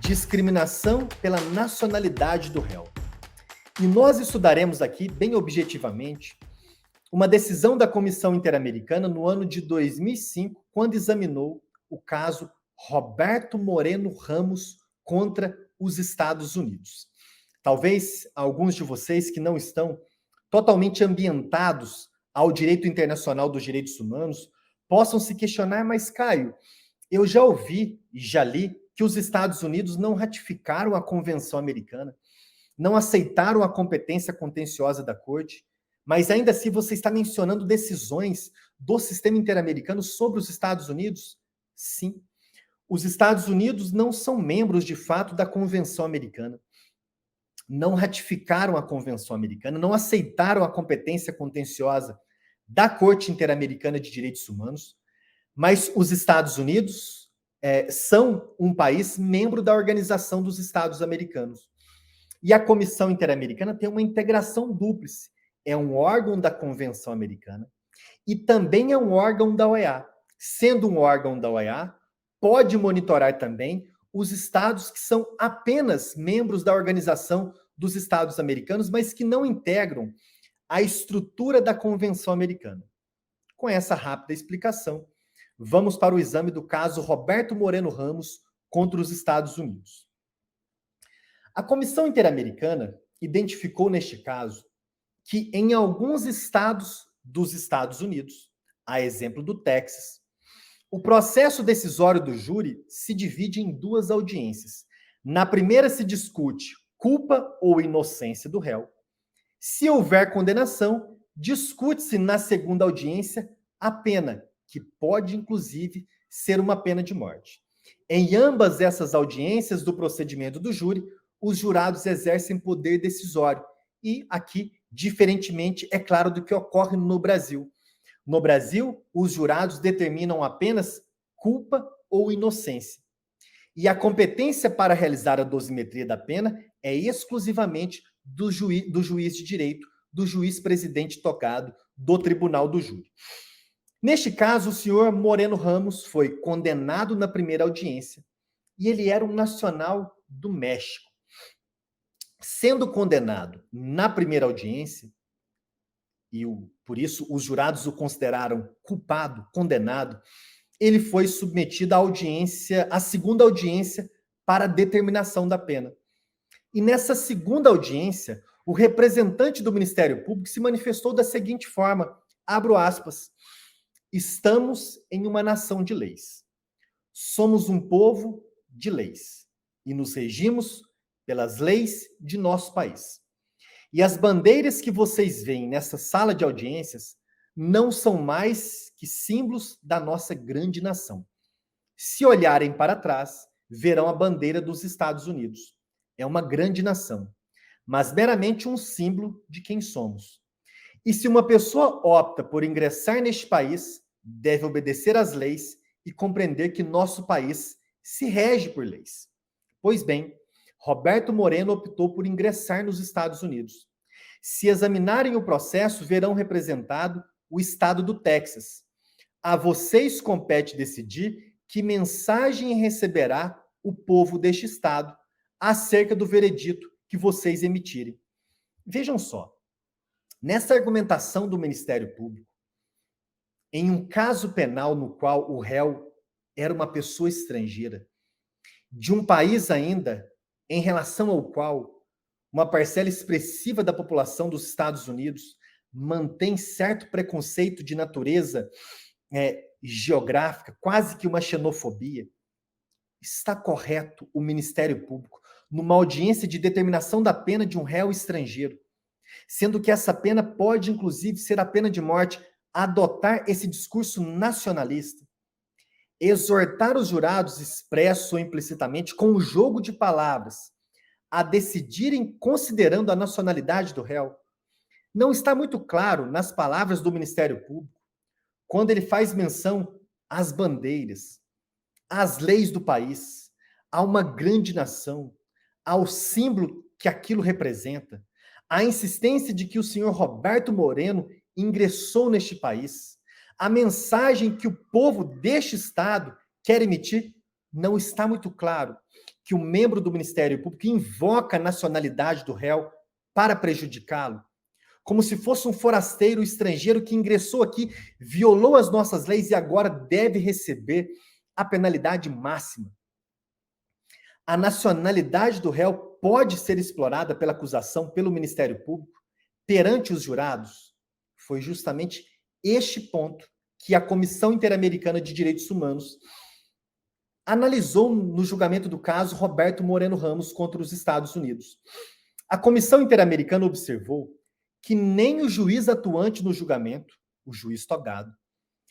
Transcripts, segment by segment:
discriminação pela nacionalidade do réu. E nós estudaremos aqui, bem objetivamente, uma decisão da Comissão Interamericana no ano de 2005, quando examinou o caso Roberto Moreno Ramos contra os Estados Unidos. Talvez alguns de vocês que não estão totalmente ambientados ao direito internacional dos direitos humanos possam se questionar, mas Caio, eu já ouvi e já li que os Estados Unidos não ratificaram a Convenção Americana, não aceitaram a competência contenciosa da Corte, mas ainda assim você está mencionando decisões do sistema interamericano sobre os Estados Unidos? Sim. Os Estados Unidos não são membros, de fato, da Convenção Americana. Não ratificaram a Convenção Americana, não aceitaram a competência contenciosa da Corte Interamericana de Direitos Humanos, mas os Estados Unidos são um país membro da Organização dos Estados Americanos. E a Comissão Interamericana tem uma integração dúplice. É um órgão da Convenção Americana e também é um órgão da OEA. Sendo um órgão da OEA, pode monitorar também os estados que são apenas membros da Organização dos Estados Americanos, mas que não integram a estrutura da Convenção Americana. Com essa rápida explicação, vamos para o exame do caso Roberto Moreno Ramos contra os Estados Unidos. A Comissão Interamericana identificou neste caso que em alguns estados dos Estados Unidos, a exemplo do Texas, o processo decisório do júri se divide em duas audiências. Na primeira se discute culpa ou inocência do réu. Se houver condenação, discute-se na segunda audiência a pena, que pode inclusive ser uma pena de morte. Em ambas essas audiências do procedimento do júri, os jurados exercem poder decisório. E aqui, diferentemente, é claro, do que ocorre no Brasil. No Brasil, os jurados determinam apenas culpa ou inocência. E a competência para realizar a dosimetria da pena é exclusivamente do juiz de direito, do juiz presidente togado do tribunal do júri. Neste caso, o senhor Moreno Ramos foi condenado na primeira audiência e ele era um nacional do México. Sendo condenado na primeira audiência, e por isso os jurados o consideraram culpado, condenado, ele foi submetido à segunda audiência para determinação da pena. E nessa segunda audiência, o representante do Ministério Público se manifestou da seguinte forma, abro aspas, estamos em uma nação de leis. Somos um povo de leis e nos regimos pelas leis de nosso país. E as bandeiras que vocês veem nessa sala de audiências não são mais que símbolos da nossa grande nação. Se olharem para trás, verão a bandeira dos Estados Unidos. É uma grande nação, mas meramente um símbolo de quem somos. E se uma pessoa opta por ingressar neste país, deve obedecer às leis e compreender que nosso país se rege por leis. Pois bem, Roberto Moreno optou por ingressar nos Estados Unidos. Se examinarem o processo, verão representado o estado do Texas. A vocês compete decidir que mensagem receberá o povo deste estado acerca do veredito que vocês emitirem. Vejam só, nessa argumentação do Ministério Público, em um caso penal no qual o réu era uma pessoa estrangeira, de um país ainda em relação ao qual uma parcela expressiva da população dos Estados Unidos mantém certo preconceito de natureza geográfica, quase que uma xenofobia, está correto o Ministério Público, numa audiência de determinação da pena de um réu estrangeiro, sendo que essa pena pode, inclusive, ser a pena de morte, adotar esse discurso nacionalista, exortar os jurados, expresso ou implicitamente, com um jogo de palavras, a decidirem considerando a nacionalidade do réu? Não está muito claro nas palavras do Ministério Público, quando ele faz menção às bandeiras, às leis do país, a uma grande nação, ao símbolo que aquilo representa, a insistência de que o senhor Roberto Moreno ingressou neste país, a mensagem que o povo deste estado quer emitir, não está muito claro que o membro do Ministério Público invoca a nacionalidade do réu para prejudicá-lo, como se fosse um forasteiro estrangeiro que ingressou aqui, violou as nossas leis e agora deve receber a penalidade máxima. A nacionalidade do réu pode ser explorada pela acusação, pelo Ministério Público, perante os jurados? Foi justamente este ponto que a Comissão Interamericana de Direitos Humanos analisou no julgamento do caso Roberto Moreno Ramos contra os Estados Unidos. A Comissão Interamericana observou que nem o juiz atuante no julgamento, o juiz togado,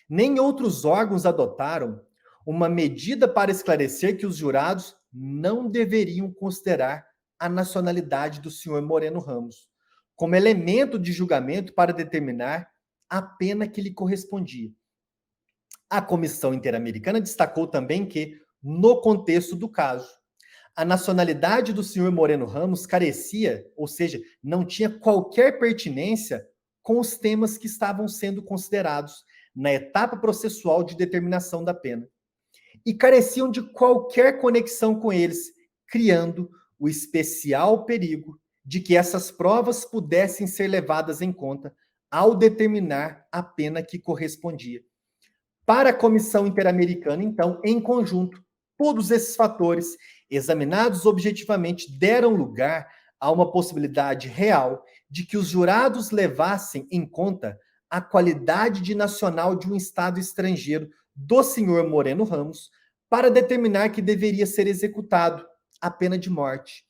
nem outros órgãos adotaram uma medida para esclarecer que os jurados não deveriam considerar a nacionalidade do senhor Moreno Ramos como elemento de julgamento para determinar a pena que lhe correspondia. A Comissão Interamericana destacou também que, no contexto do caso, a nacionalidade do senhor Moreno Ramos carecia, ou seja, não tinha qualquer pertinência com os temas que estavam sendo considerados na etapa processual de determinação da pena, e careciam de qualquer conexão com eles, criando o especial perigo de que essas provas pudessem ser levadas em conta ao determinar a pena que correspondia. Para a Comissão Interamericana, então, em conjunto, todos esses fatores, examinados objetivamente, deram lugar a uma possibilidade real de que os jurados levassem em conta a qualidade de nacional de um Estado estrangeiro do senhor Moreno Ramos para determinar que deveria ser executado a pena de morte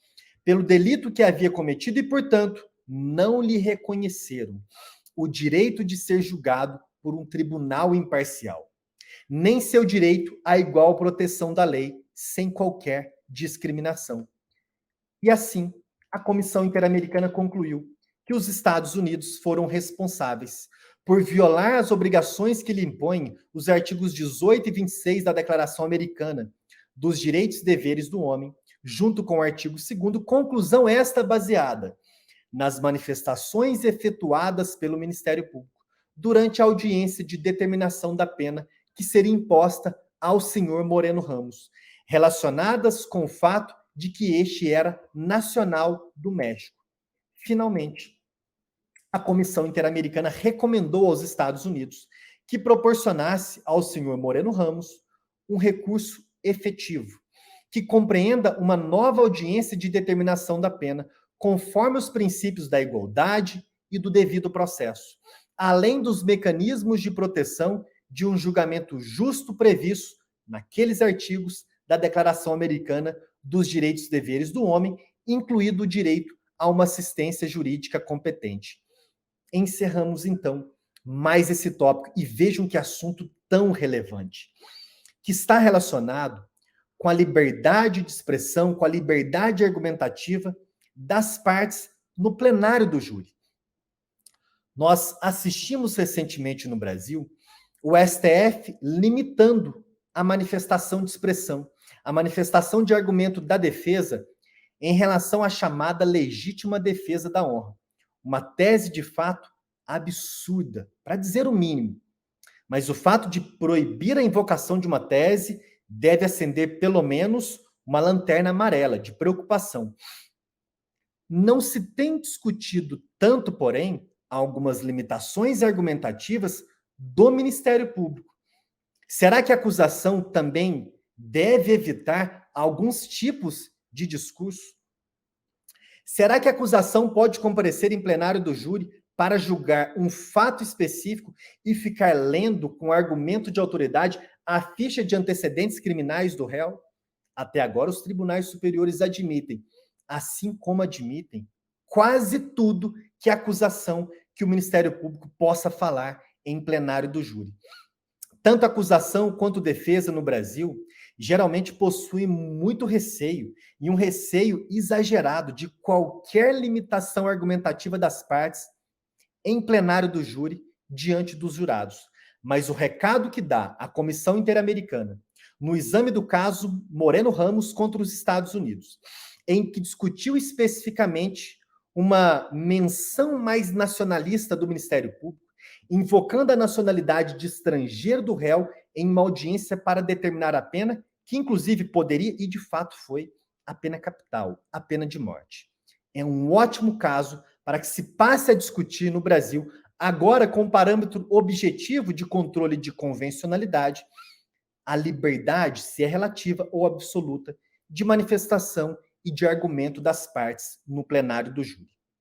pelo delito que havia cometido e, portanto, não lhe reconheceram o direito de ser julgado por um tribunal imparcial, nem seu direito à igual proteção da lei, sem qualquer discriminação. E assim, a Comissão Interamericana concluiu que os Estados Unidos foram responsáveis por violar as obrigações que lhe impõem os artigos 18 e 26 da Declaração Americana dos Direitos e Deveres do Homem, junto com o artigo 2º, conclusão esta baseada nas manifestações efetuadas pelo Ministério Público durante a audiência de determinação da pena que seria imposta ao senhor Moreno Ramos, relacionadas com o fato de que este era nacional do México. Finalmente, a Comissão Interamericana recomendou aos Estados Unidos que proporcionasse ao senhor Moreno Ramos um recurso efetivo, que compreenda uma nova audiência de determinação da pena, conforme os princípios da igualdade e do devido processo, além dos mecanismos de proteção de um julgamento justo previsto naqueles artigos da Declaração Americana dos Direitos e Deveres do Homem, incluído o direito a uma assistência jurídica competente. Encerramos, então, mais esse tópico e vejam que assunto tão relevante, que está relacionado com a liberdade de expressão, com a liberdade argumentativa das partes no plenário do júri. Nós assistimos recentemente no Brasil o STF limitando a manifestação de expressão, a manifestação de argumento da defesa em relação à chamada legítima defesa da honra. Uma tese de fato absurda, para dizer o mínimo. Mas o fato de proibir a invocação de uma tese deve acender pelo menos uma lanterna amarela de preocupação. Não se tem discutido tanto, porém, algumas limitações argumentativas do Ministério Público. Será que a acusação também deve evitar alguns tipos de discurso? Será que a acusação pode comparecer em plenário do júri para julgar um fato específico e ficar lendo com argumento de autoridade a ficha de antecedentes criminais do réu? Até agora, os tribunais superiores admitem, assim como admitem quase tudo que a acusação, que o Ministério Público possa falar em plenário do júri. Tanto a acusação quanto a defesa no Brasil geralmente possuem muito receio, e um receio exagerado de qualquer limitação argumentativa das partes em plenário do júri diante dos jurados. Mas o recado que dá a Comissão Interamericana no exame do caso Moreno Ramos contra os Estados Unidos, em que discutiu especificamente uma menção mais nacionalista do Ministério Público, invocando a nacionalidade de estrangeiro do réu em uma audiência para determinar a pena, que inclusive poderia, e de fato foi, a pena capital, a pena de morte. É um ótimo caso para que se passe a discutir no Brasil, agora com parâmetro objetivo de controle de convencionalidade, a liberdade, se é relativa ou absoluta, de manifestação e de argumento das partes no plenário do júri.